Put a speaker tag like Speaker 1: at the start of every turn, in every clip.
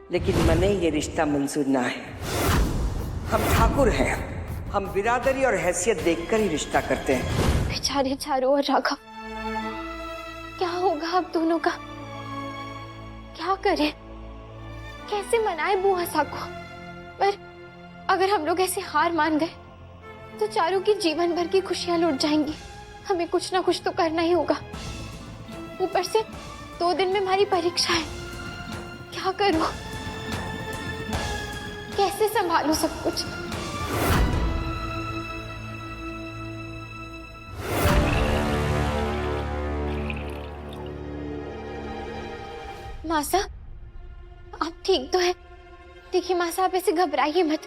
Speaker 1: लेकिन मने ये रिश्ता मंजूर ना है। हम ठाकुर हैं, हम बिरादरी और हैसियत देखकर ही रिश्ता करते हैं।
Speaker 2: बेचारे चारू और राघव, क्या होगा अब दोनों का? क्या करें, कैसे मनाए बुआ सा को? पर अगर हम लोग ऐसे हार मान गए तो चारू की जीवन भर की खुशियां लुट जाएंगी। हमें कुछ ना कुछ तो करना ही होगा। ऊपर से 2 दिन में हमारी परीक्षा है। क्या करूं, कैसे संभालूं सब कुछ? मासा, आप ठीक तो है? देखिए मासा, आप ऐसे घबराइए मत,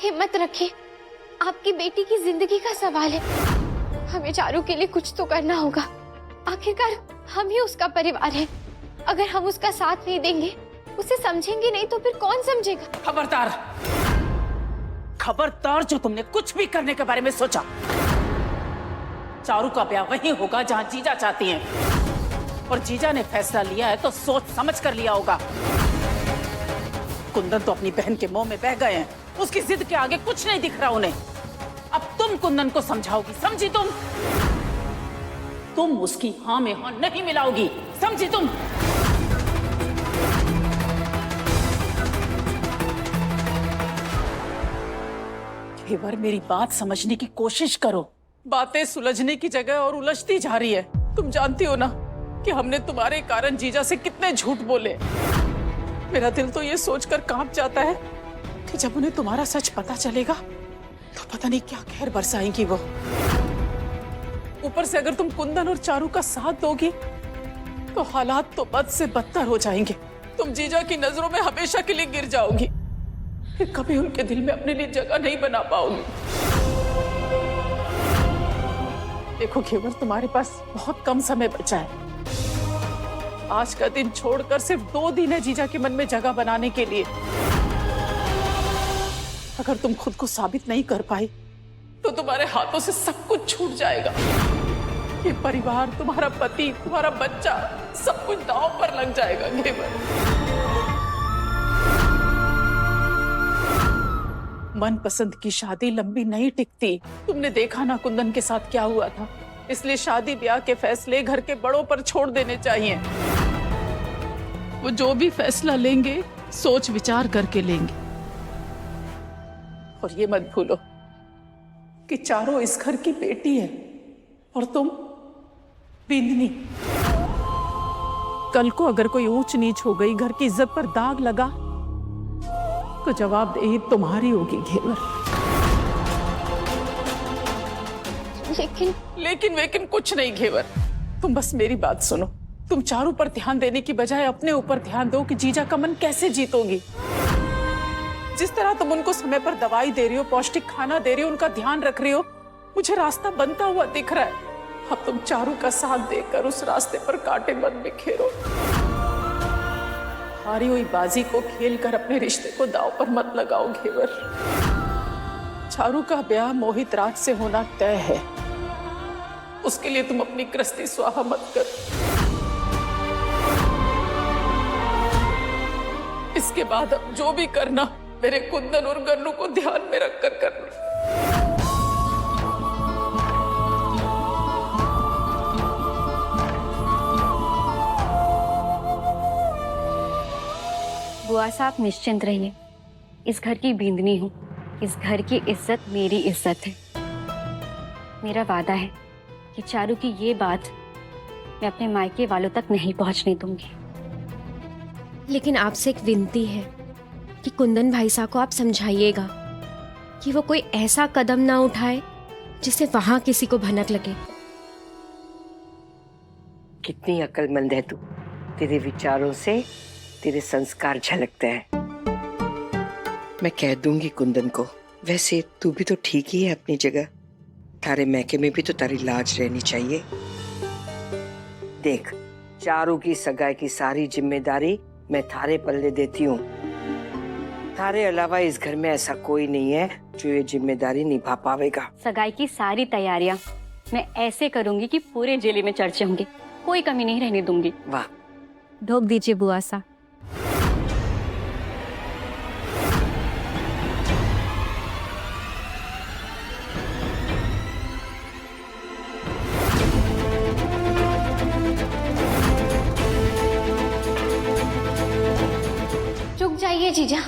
Speaker 2: हिम्मत रखिए। आपकी बेटी की जिंदगी का सवाल है। हमें चारू के लिए कुछ तो करना होगा। आखिरकार हम ही उसका परिवार है। अगर हम उसका साथ नहीं देंगे, उसे समझेंगे नहीं, तो फिर कौन समझेगा?
Speaker 3: खबरदार, खबरदार जो तुमने कुछ भी करने के बारे में सोचा। चारू का ब्याह वहीं होगा जहां जीजा चाहती हैं। और जीजा ने फैसला लिया है तो सोच समझ कर लिया होगा। कुंदन तो अपनी बहन के मोह में बह गए हैं। उसकी जिद के आगे कुछ नहीं दिख रहा उन्हें। अब तुम कुंदन को समझाओगी, समझी तुम? तुम उसकी हाँ में हाँ नहीं मिलाओगी, समझी तुम? एक बार मेरी बात समझने की कोशिश करो। बातें सुलझने की जगह और उलझती जा रही है। तुम जानती हो ना कि हमने तुम्हारे कारण जीजा से कितने झूठ बोले। मेरा दिल तो ये सोचकर कांप जाता है कि जब उन्हें तुम्हारा सच पता चलेगा तो पता नहीं क्या कहर बरसाएंगी वो। ऊपर से अगर तुम कुंदन और चारू का साथ दोगी तो हालात तो बद से बदतर हो जाएंगे। तुम जीजा की नजरों में हमेशा के लिए गिर जाओगी। फिर कभी उनके दिल में अपने लिए जगह नहीं बना पाओगी। देखो घेवर, तुम्हारे पास बहुत कम समय बचा है। आज का दिन छोड़कर सिर्फ 2 दिन है जीजा के मन में जगह बनाने के लिए। अगर तुम खुद को साबित नहीं कर पाई तो तुम्हारे हाथों से सब कुछ छूट जाएगा। ये परिवार, तुम्हारा पति, तुम्हारा बच्चा, सब कुछ दांव पर लग जाएगा घेवर। मनपसंद की शादी लंबी नहीं टिकती। तुमने देखा ना कुंदन के साथ क्या हुआ था। इसलिए शादी ब्याह के फैसले घर के बड़ों पर छोड़ देने चाहिए। वो जो भी फैसला लेंगे सोच विचार करके लेंगे। और ये मत भूलो कि चारों इस घर की बेटी है और तुम बिंदनी। कल को अगर कोई ऊंच नीच हो गई, घर की इज्जत पर दाग लगा, तो जवाबदेही तुम्हारी होगी घेवर। लेकिन कुछ नहीं घेवर। तुम बस मेरी बात सुनो। तुम चारू पर ध्यान देने की बजाय अपने ऊपर ध्यान दो कि जीजा का मन कैसे जीतोगी। जिस तरह तुम उनको समय पर दवाई दे रही हो, पौष्टिक खाना दे रही हो, उनका ध्यान रख रही हो, मुझे रास्ता बनता हुआ दिख रहा है। अब तुम चारू का साथ देकर उस रास्ते पर कांटे मत बिखेरो। हारी हुई बाजी को खेलकर अपने रिश्ते को दांव पर मत लगाओ घेवर। चारू का ब्याह मोहित राज से होना तय है। उसके लिए तुम अपनी कृष्टि स्वाहा मत कर। इसके बाद अब जो भी करना मेरे कुंदन और गन्नू को ध्यान में रखकर करना।
Speaker 2: बुआ साहब निश्चिंत रहिए। इस घर की बींदनी हूँ। इस घर की इज्जत मेरी इज्जत है। मेरा वादा है कि चारू की ये बात मैं अपने मायके वालों तक नहीं पहुंचने दूंगी।
Speaker 4: लेकिन आपसे एक विनती है कि कुंदन भाई साहब को आप समझाइएगा कि वो कोई ऐसा कदम ना उठाए जिससे वहां किसी को भनक लगे।
Speaker 1: कितनी अक्लमंद है तू। तेरे विचारों से तेरे संस्कार झलकते हैं। मैं कह दूंगी कुंदन को। वैसे तू भी तो ठीक ही है अपनी जगह। थारे मैके में भी तो तारी लाज रहनी चाहिए। देख, चारू की सगाई की सारी जिम्मेदारी मैं थारे पल्ले देती हूँ। थारे अलावा इस घर में ऐसा कोई नहीं है जो ये जिम्मेदारी निभा पावेगा।
Speaker 2: सगाई की सारी तैयारियां मैं ऐसे करूंगी कि पूरे जिले में चर्चे होंगे। कोई कमी नहीं रहने दूंगी।
Speaker 1: वाह,
Speaker 4: ढोक दीजिए बुआ सा।
Speaker 2: जीजा।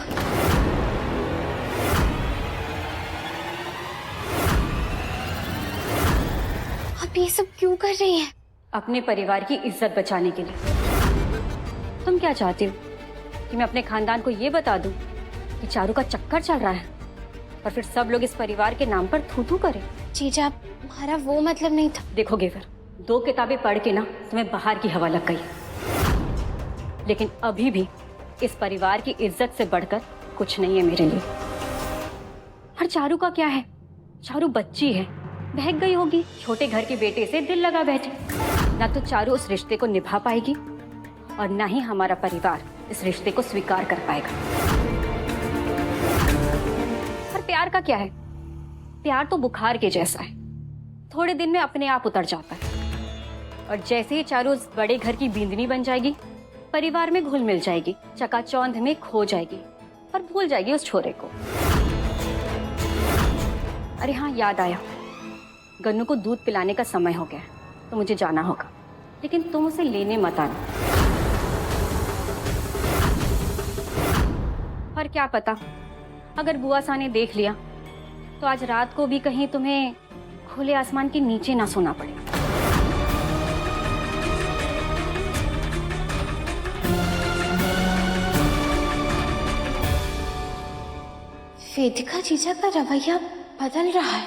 Speaker 2: आप ये सब क्यों कर रही हैं?
Speaker 5: अपने परिवार की इज्जत बचाने के लिए। तुम क्या चाहती हो कि मैं अपने खानदान को ये बता दूं कि चारू का चक्कर चल रहा है और फिर सब लोग इस परिवार के नाम पर थू थू करें?
Speaker 2: जीजा, हमारा वो मतलब नहीं था।
Speaker 5: देखो गेवर, 2 किताबें पढ़ के ना तुम्हें बाहर की हवा लग गई, लेकिन अभी भी इस परिवार की इज्जत से बढ़कर कुछ नहीं है मेरे लिए। और चारू का क्या है? चारू बच्ची है, बहक गई होगी, छोटे घर के बेटे से दिल लगा बैठे। ना तो चारू उस रिश्ते को निभा पाएगी और ना ही हमारा परिवार इस रिश्ते को स्वीकार कर पाएगा। और प्यार का क्या है? प्यार तो बुखार के जैसा है, थोड़े दिन में अपने आप उतर जाता है। और जैसे ही चारू उस बड़े घर की बींदनी बन जाएगी, परिवार में घुल मिल जाएगी, चकाचौंध में खो जाएगी और भूल जाएगी उस छोरे को। अरे हाँ, याद आया, गन्नू को दूध पिलाने का समय हो गया है, तो मुझे जाना होगा, लेकिन तुम उसे लेने मत आना। और क्या पता, अगर बुआ सा ने देख लिया तो आज रात को भी कहीं तुम्हें खुले आसमान के नीचे ना सोना पड़े।
Speaker 2: वेदिका जीजा का रवैया बदल रहा है।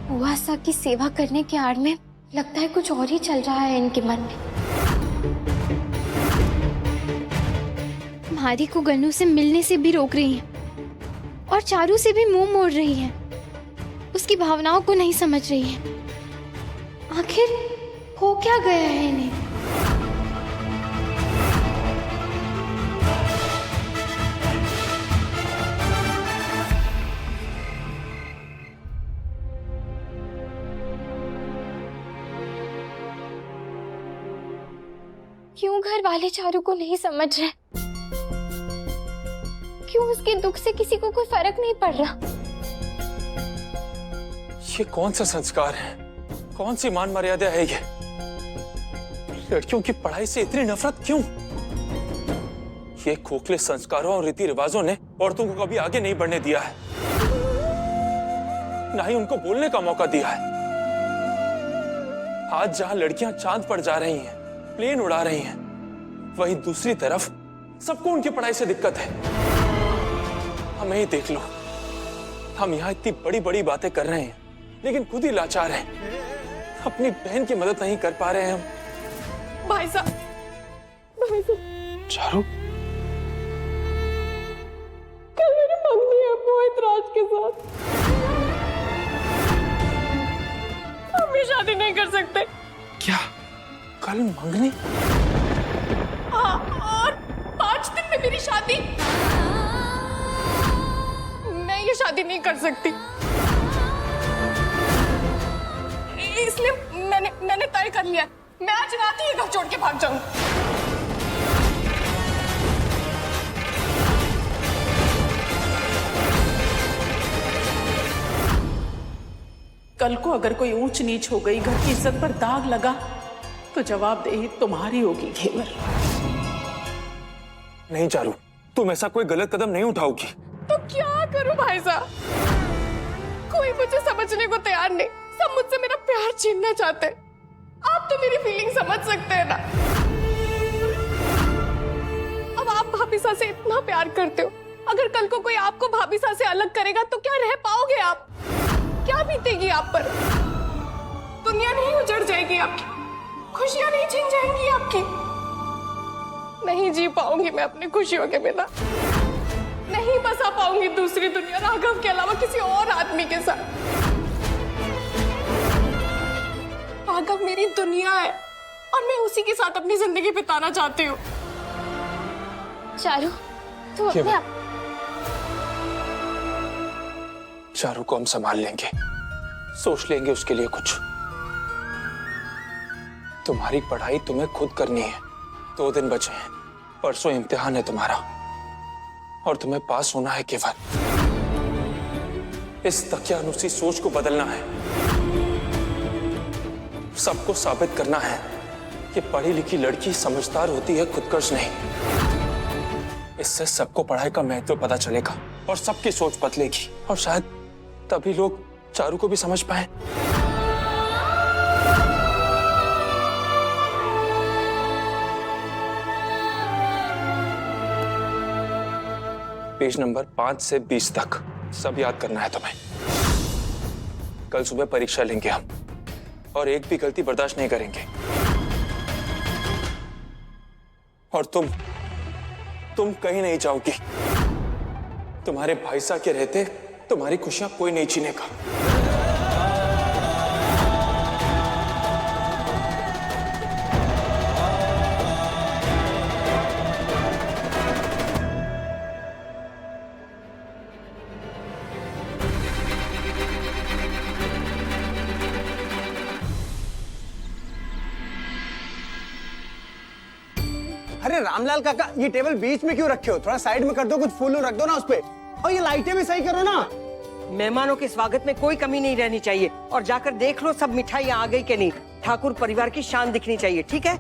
Speaker 2: बुआ सा की सेवा करने के आड़ में लगता है कुछ और ही चल रहा है इनके मन में। मारी को गन्नू से मिलने से भी रोक रही हैं और चारू से भी मुंह मोड़ रही हैं। उसकी भावनाओं को नहीं समझ रही हैं। आखिर हो क्या गया है इन्हें? क्यों घर वाले चारू को नहीं समझ रहे? क्यों उसके दुख से किसी को कोई फर्क नहीं पड़ रहा?
Speaker 6: ये कौन सा संस्कार है? कौन सी मान मर्यादा है ये? लड़कियों की पढ़ाई से इतनी नफरत क्यों? ये खोखले संस्कारों और रीति रिवाजों ने औरतों को कभी आगे नहीं बढ़ने दिया है, ना ही उनको बोलने का मौका दिया है। आज जहां लड़कियां चांद पर जा रही हैं, प्लेन उड़ा रही हैं, वहीं दूसरी तरफ सबको उनकी पढ़ाई से दिक्कत है। हमें ही देख लो, हम यहाँ इतनी बड़ी बड़ी बातें कर रहे हैं, लेकिन खुद ही लाचार हैं। अपनी बहन की मदद नहीं कर पा रहे हैं हम।
Speaker 3: भाई साहब,
Speaker 6: चारू,
Speaker 3: कल मेरी मंगनी है मोहित राज के साथ। हम भी शादी नहीं कर सकते।
Speaker 6: क्या कल मंगनी?
Speaker 3: हाँ, और 5 दिन में मेरी शादी। मैं ये शादी नहीं कर सकती, इसलिए मैंने तय कर लिया, मैं आज रात ही घर छोड़ के भाग जाऊंगी। कल को अगर कोई ऊंच नीच हो गई, घर की इज्जत पर दाग लगा, तो जवाबदेही तुम्हारी होगी घेवर।
Speaker 6: नहीं चारू, तुम ऐसा कोई गलत कदम नहीं उठाओगी।
Speaker 3: तो क्या करूं भाई साहब? कोई मुझे समझने को तैयार नहीं, सब मुझसे मेरा प्यार छीनना चाहते हैं। आप तो मेरी फीलिंग समझ सकते हैं ना। अब आप भाभी सा से इतना प्यार करते हो, अगर कल को कोई आपको भाभी सा से अलग करेगा तो क्या रह पाओगे आप? क्या बीतेगी आप पर? दुनिया नहीं उजड़ जाएगी आपकी, खुशियां नहीं छीन जाएंगी आपकी। नहीं जी पाऊंगी मैं अपनी खुशियों के बिना, नहीं बसा पाऊंगी दूसरी दुनिया राघव के अलावा किसी और आदमी के साथ। राघव मेरी दुनिया है और मैं उसी के साथ अपनी जिंदगी बिताना चाहती हूँ।
Speaker 2: चारू, तू अपने आप
Speaker 6: चारू को हम संभाल लेंगे, सोच लेंगे उसके लिए कुछ। तुम्हारी पढ़ाई तुम्हें खुद करनी है, 2 दिन बचे हैं, परसों इम्तिहान है तुम्हारा और तुम्हें पास होना है केवल। इस तकियानुसी सोच को बदलना है, सबको साबित करना है कि पढ़ी लिखी लड़की समझदार होती है, खुदकर्श नहीं। इससे सबको पढ़ाई का महत्व पता चलेगा और सबकी सोच बदलेगी, और शायद तभी लोग चारू को भी समझ पाए। पेज नंबर 5 से 20 तक सब याद करना है तुम्हें। कल सुबह परीक्षा लेंगे हम, और एक भी गलती बर्दाश्त नहीं करेंगे। और तुम कहीं नहीं जाओगी। तुम्हारे भाई साहब के रहते तुम्हारी खुशियां कोई नहीं छीनेगा।
Speaker 7: अरे रामलाल काका, ये टेबल बीच में क्यों रखे हो? थोड़ा साइड में कर दो, कुछ फूल रख दो ना उस पे। और ये लाइटें भी सही करो ना।
Speaker 1: मेहमानों के स्वागत में कोई कमी नहीं रहनी चाहिए। और जाकर देख लो सब मिठाइयाँ आ गई कि नहीं। ठाकुर परिवार की शान दिखनी चाहिए, ठीक है?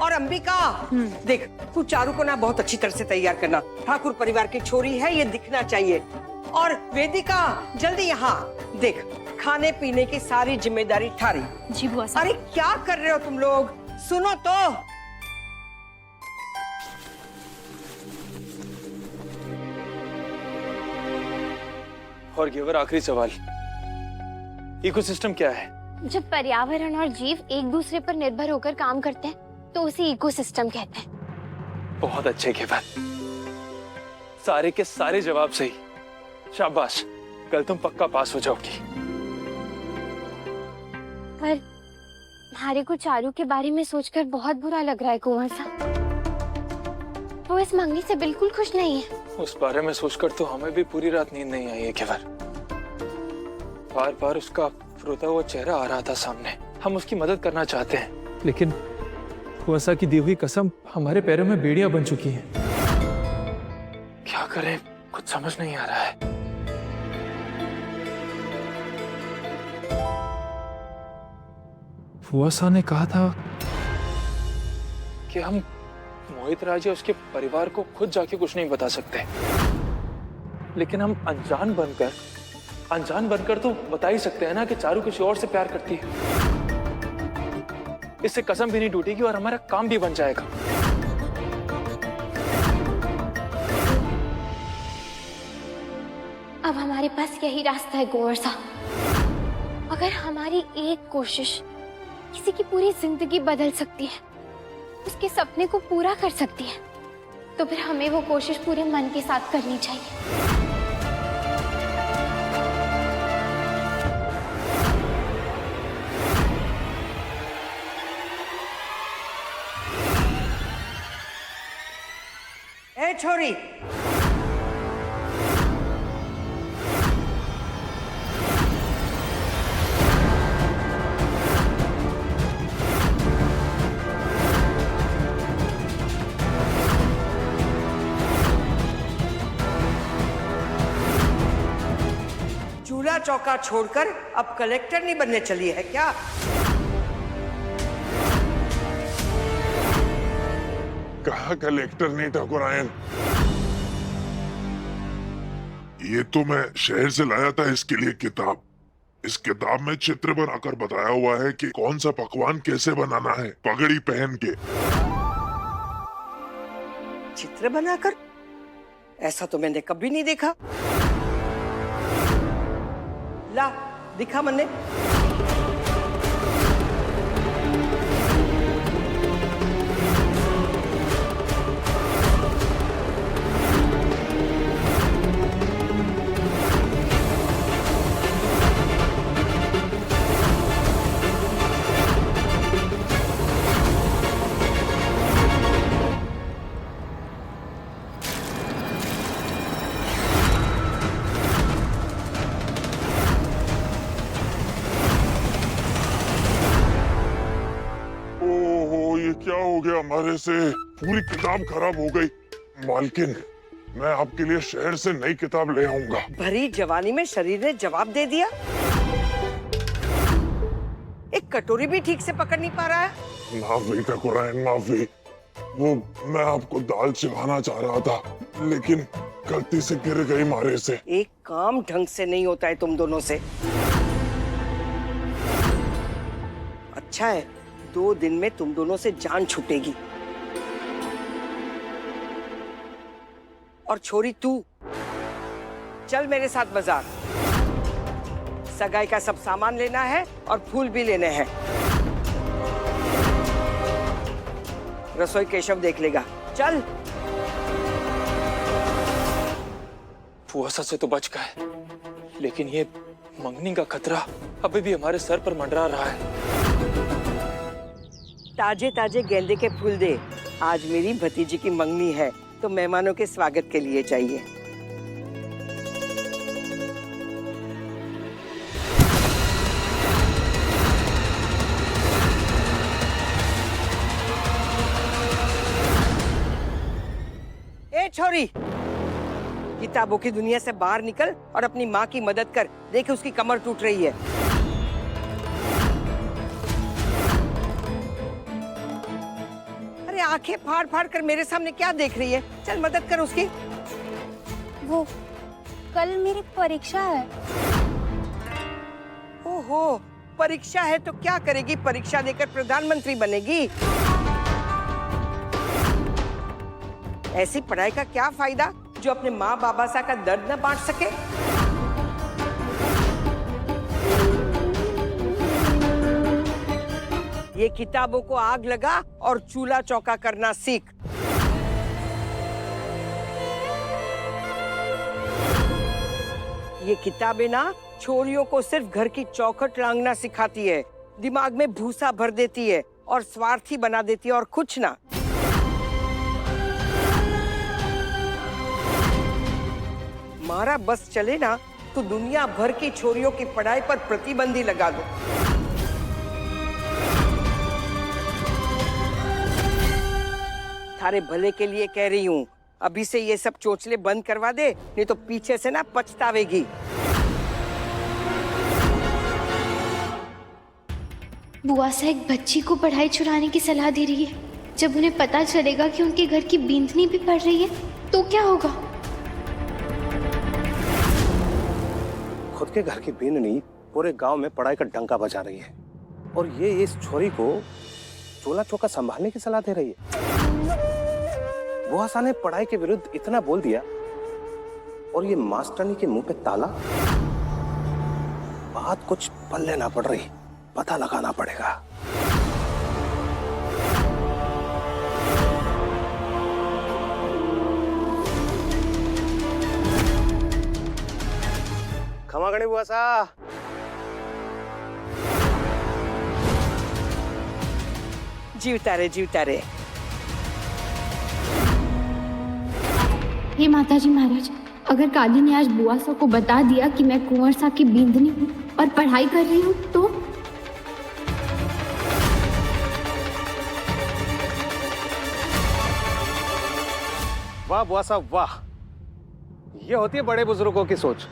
Speaker 1: और अंबिका, देख तू चारू को ना बहुत अच्छी तरह से तैयार करना। ठाकुर परिवार की छोरी है, ये दिखना चाहिए। और वेदिका, जल्दी यहाँ देख, खाने पीने की सारी जिम्मेदारी थारी।
Speaker 2: जी बुआ साहब।
Speaker 1: अरे क्या कर रहे हो तुम लोग? सुनो तो।
Speaker 6: और घेवर, आखिरी सवाल, इकोसिस्टम क्या है?
Speaker 2: जब पर्यावरण और जीव एक दूसरे पर निर्भर होकर काम करते हैं तो उसे इकोसिस्टम कहते हैं।
Speaker 6: बहुत अच्छे घेवर, सारे के सारे जवाब सही। शाबाश, कल तुम पक्का पास हो जाओगी।
Speaker 2: पर हमारे को चारू के बारे में सोचकर बहुत बुरा लग रहा है कुंवर साहब। वो इस मंगनी से बिल्कुल खुश नहीं है।
Speaker 6: उस बारे में सोचकर तो हमें भी पूरी रात नींद नहीं आई है घेवर। बार बार उसका रोता हुआ चेहरा आ रहा था सामने। हम उसकी मदद करना चाहते हैं, लेकिन कुंवर की दी हुई कसम हमारे पैरों में बेड़ियां बन चुकी हैं। क्या करें, कुछ समझ नहीं आ रहा है। फुआ ने कहा था कि हम मोहित राज या उसके परिवार को खुद जाके कुछ नहीं बता सकते, लेकिन हम अनजान बनकर तो बता ही सकते हैं ना कि चारू किसी और से प्यार करती है। इससे कसम भी नहीं टूटेगी और हमारा काम भी बन जाएगा।
Speaker 2: अब हमारे पास यही रास्ता है कुंवर साहब। अगर हमारी एक कोशिश किसी की पूरी जिंदगी बदल सकती है, उसके सपने को पूरा कर सकती है, तो फिर हमें वो कोशिश पूरे मन के साथ करनी चाहिए।
Speaker 1: ए छोरी, चूल्हा चौका छोड़कर अब कलेक्टर नहीं बनने चली है क्या?
Speaker 8: कहा कलेक्टर नहीं ठाकुरायन। ये तो मैं शहर से लाया था इसके लिए किताब। इस किताब में चित्र बनाकर बताया हुआ है कि कौन सा पकवान कैसे बनाना है पगड़ी पहन के।
Speaker 1: चित्र बनाकर? ऐसा तो मैंने कभी नहीं देखा। ला दिखा मन्ने।
Speaker 8: क्या हो गया हमारे से? पूरी किताब खराब हो गई। मालकिन, मैं आपके लिए शहर से नई किताब ले आऊंगा।
Speaker 1: भरी जवानी में शरीर ने जवाब दे दिया। एक कटोरी भी ठीक से पकड़ नहीं पा रहा है।
Speaker 8: माफी ठाकुरायन, माफी। वो मैं आपको दाल चिढ़ाना चाह रहा था, लेकिन गलती से गिर गई मारे से।
Speaker 1: एक काम ढंग से नहीं होता है तुम दोनों से। अच्छा है 2 दिन में तुम दोनों से जान छूटेगी। और छोरी तू चल मेरे साथ बाजार। सगाई का सब सामान लेना है और फूल भी लेने हैं। रसोई केशव देख लेगा। चल।
Speaker 6: फुआसा से तो बच गए, लेकिन ये मंगनी का खतरा अभी भी हमारे सर पर मंडरा रहा है।
Speaker 1: ताजे ताजे गेंदे के फूल दे। आज मेरी भतीजी की मंगनी है तो मेहमानों के स्वागत के लिए चाहिए। ए छोरी, किताबों की दुनिया से बाहर निकल और अपनी माँ की मदद कर। देख उसकी कमर टूट रही है। अरे आंखें फाड़ फाड़ कर मेरे सामने क्या देख रही है? चल मदद कर उसकी।
Speaker 2: वो कल मेरी परीक्षा है।
Speaker 1: ओहो, परीक्षा है तो क्या करेगी? परीक्षा देकर प्रधानमंत्री बनेगी। ऐसी पढ़ाई का क्या फायदा जो अपने माँ बाबा सा का दर्द न बांट सके? ये किताबों को आग लगा और चूल्हा चौका करना सीख। ये किताबें ना छोरियों को सिर्फ घर की चौखट लांघना सिखाती है, दिमाग में भूसा भर देती है और स्वार्थी बना देती है और कुछ ना। हमारा बस चले ना तो दुनिया भर की छोरियों की पढ़ाई पर प्रतिबंधी लगा दो। थारे भले के लिए कह रही हूँ, अभी से ये सब चोचले बंद करवा दे, नहीं तो पीछे से ना पछतावेगी।
Speaker 2: बुआ सा एक बच्ची को पढ़ाई छुड़ाने की सलाह दे रही है। जब उन्हें पता चलेगा कि उनके घर की बींदनी भी पढ़ रही है तो क्या होगा?
Speaker 7: खुद के घर की बीननी पूरे गांव में पढ़ाई का डंका बजा रही है और ये इस छोरी को चूल्हा चौका संभालने की सलाह दे रही है। बुआ सा ने पढ़ाई के विरुद्ध इतना बोल दिया और ये मास्टरनी के मुंह पे ताला। बात कुछ पल्ले ना पड़ रही, पता लगाना पड़ेगा। खमा गणी बुआ सा।
Speaker 1: जीवता रे।
Speaker 2: हे माताजी महाराज, अगर काली ने आज बुआ सा को बता दिया कि मैं कुंवर सा की बींदनी हूँ और पढ़ाई कर रही हूँ तो?
Speaker 7: वाह बुआ सा वाह, ये होती है बड़े बुजुर्गों की सोच।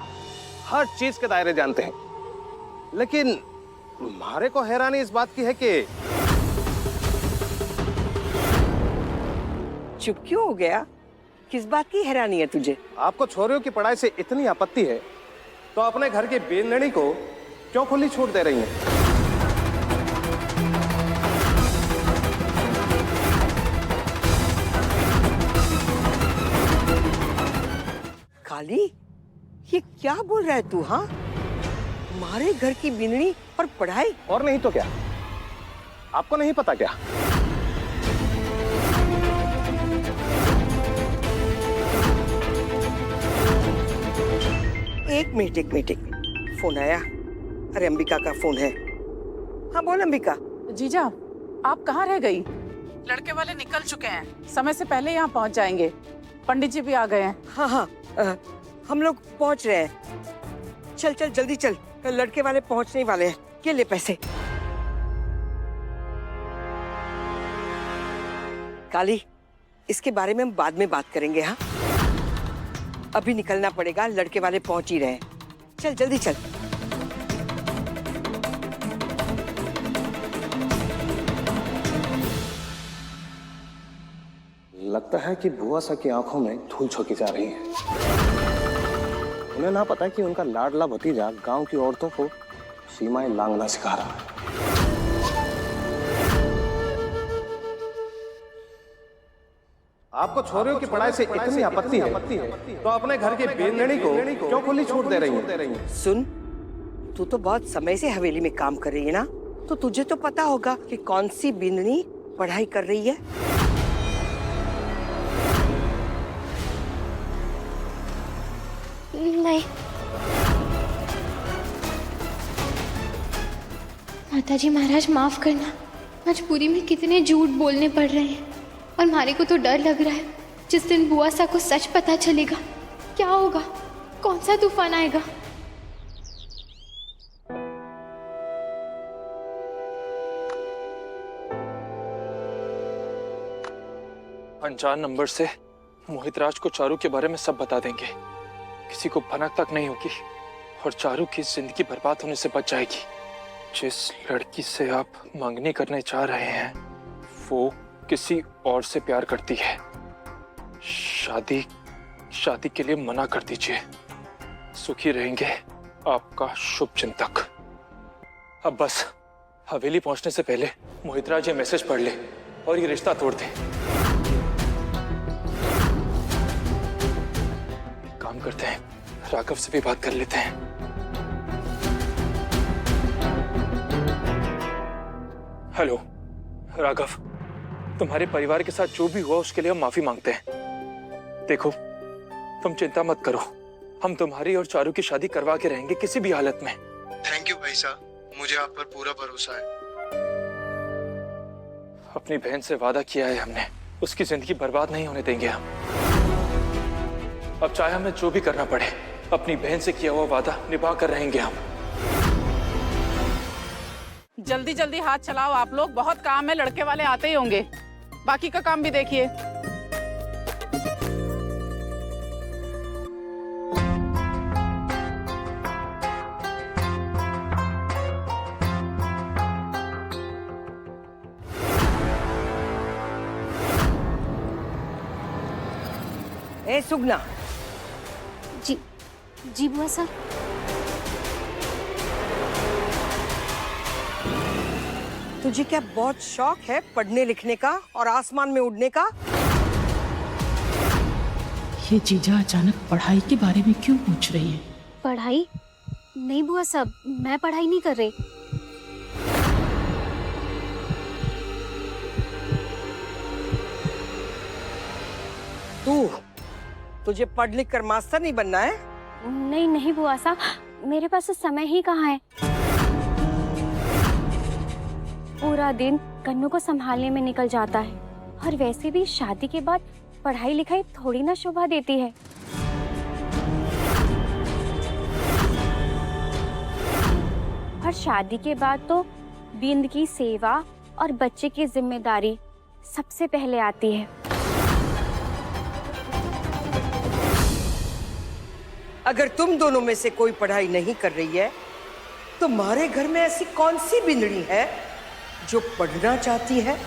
Speaker 7: हर चीज के दायरे जानते हैं, लेकिन हमारे को हैरानी इस बात की है कि
Speaker 1: चुप क्यों हो गया? किस बात की हैरानी है तुझे?
Speaker 7: आपको छोरियों की पढ़ाई से इतनी आपत्ति है तो अपने घर की बींदनी को क्यों खुली छूट दे रही हैं?
Speaker 1: काली, ये क्या बोल रहा है तू? हाँ, हमारे घर की बीननी और पढ़ाई?
Speaker 7: और नहीं तो क्या, आपको नहीं पता क्या?
Speaker 1: एक मिनट, फोन आया। अरे अंबिका का फोन है। हाँ बोल अंबिका।
Speaker 3: जीजा, आप कहाँ रह गई? लड़के वाले निकल चुके हैं, समय से पहले यहाँ पहुँच जाएंगे। पंडित जी भी आ गए हैं।
Speaker 1: हाँ, हम लोग पहुँच रहे हैं। चल जल्दी चल, लड़के वाले पहुँचने वाले हैं। ये ले पैसे। काली, इसके बारे में हम बाद में बात करेंगे। हाँ, अभी निकलना पड़ेगा, लड़के वाले पहुंच ही रहे हैं। चल जल्दी चल।
Speaker 7: लगता है कि बुआ सा की आंखों में धूल झोंकी जा रही है। उन्हें ना पता है कि उनका लाडला भतीजा गांव की औरतों को सीमाएं लांघना सिखा रहा है। आपको छोरियों की पढ़ाई से इतनी आपत्ति है तो अपने घर की बेंदनी को क्यों खुली छूट दे रही है?
Speaker 1: सुन, तू तो बहुत समय से हवेली में काम कर रही है ना, तो तुझे तो पता होगा कि कौन सी बिंदनी पढ़ाई कर रही है।
Speaker 2: नहीं माताजी महाराज, माफ करना। मजबूरी में कितने झूठ बोलने पड़ रहे हैं और मारे को तो डर लग रहा है। जिस दिन बुआ सा को सच पता चलेगा, क्या होगा? कौन सा तूफान आएगा?
Speaker 6: अनजान नंबर से मोहितराज को चारू के बारे में सब बता देंगे। किसी को भनक तक नहीं होगी और चारू की जिंदगी बर्बाद होने से बच जाएगी। जिस लड़की से आप मंगनी करने जा रहे हैं वो किसी और से प्यार करती है। शादी के लिए मना कर दीजिए। सुखी रहेंगे आपका शुभ चिंतक। अब बस हवेली पहुंचने से पहले मोहितराज ये मैसेज पढ़ ले और ये रिश्ता तोड़ दे। काम करते हैं, राघव से भी बात कर लेते हैं। हेलो राघव, तुम्हारे परिवार के साथ जो भी हुआ उसके लिए हम माफी मांगते हैं। देखो, तुम चिंता मत करो, हम तुम्हारी और चारू की शादी करवा के रहेंगे किसी भी हालत में।
Speaker 9: थैंक यू भाई साहब, मुझे आप पर पूरा भरोसा है।
Speaker 6: अपनी बहन से वादा किया है हमने, उसकी जिंदगी बर्बाद नहीं होने देंगे हम। अब चाहे हमें जो भी करना पड़े, अपनी बहन से किया हुआ वादा निभा कर रहेंगे हम।
Speaker 3: जल्दी जल्दी हाथ चलाओ आप लोग, बहुत काम है, लड़के वाले आते ही होंगे। बाकी का काम भी देखिए।
Speaker 1: ए सुगना,
Speaker 2: जी बुआ सा।
Speaker 1: तुझे क्या बहुत शौक है पढ़ने लिखने का और आसमान में उड़ने का?
Speaker 3: ये जीजा अचानक पढ़ाई के बारे में क्यों पूछ रही है?
Speaker 2: पढ़ाई नहीं बुआ साहब, मैं पढ़ाई नहीं कर रही।
Speaker 1: तुझे पढ़ लिख कर मास्टर नहीं बनना है?
Speaker 2: नहीं नहीं बुआ साहब, मेरे पास तो समय ही कहाँ है। पूरा दिन कन्नू को संभालने में निकल जाता है और वैसे भी शादी के बाद पढ़ाई लिखाई थोड़ी ना शोभा देती है। और शादी के बाद तो बिंद की सेवा और बच्चे की जिम्मेदारी सबसे पहले आती है।
Speaker 1: अगर तुम दोनों में से कोई पढ़ाई नहीं कर रही है, तो तुम्हारे घर में ऐसी कौन सी बिंदड़ी है जो पढ़ना चाहती है?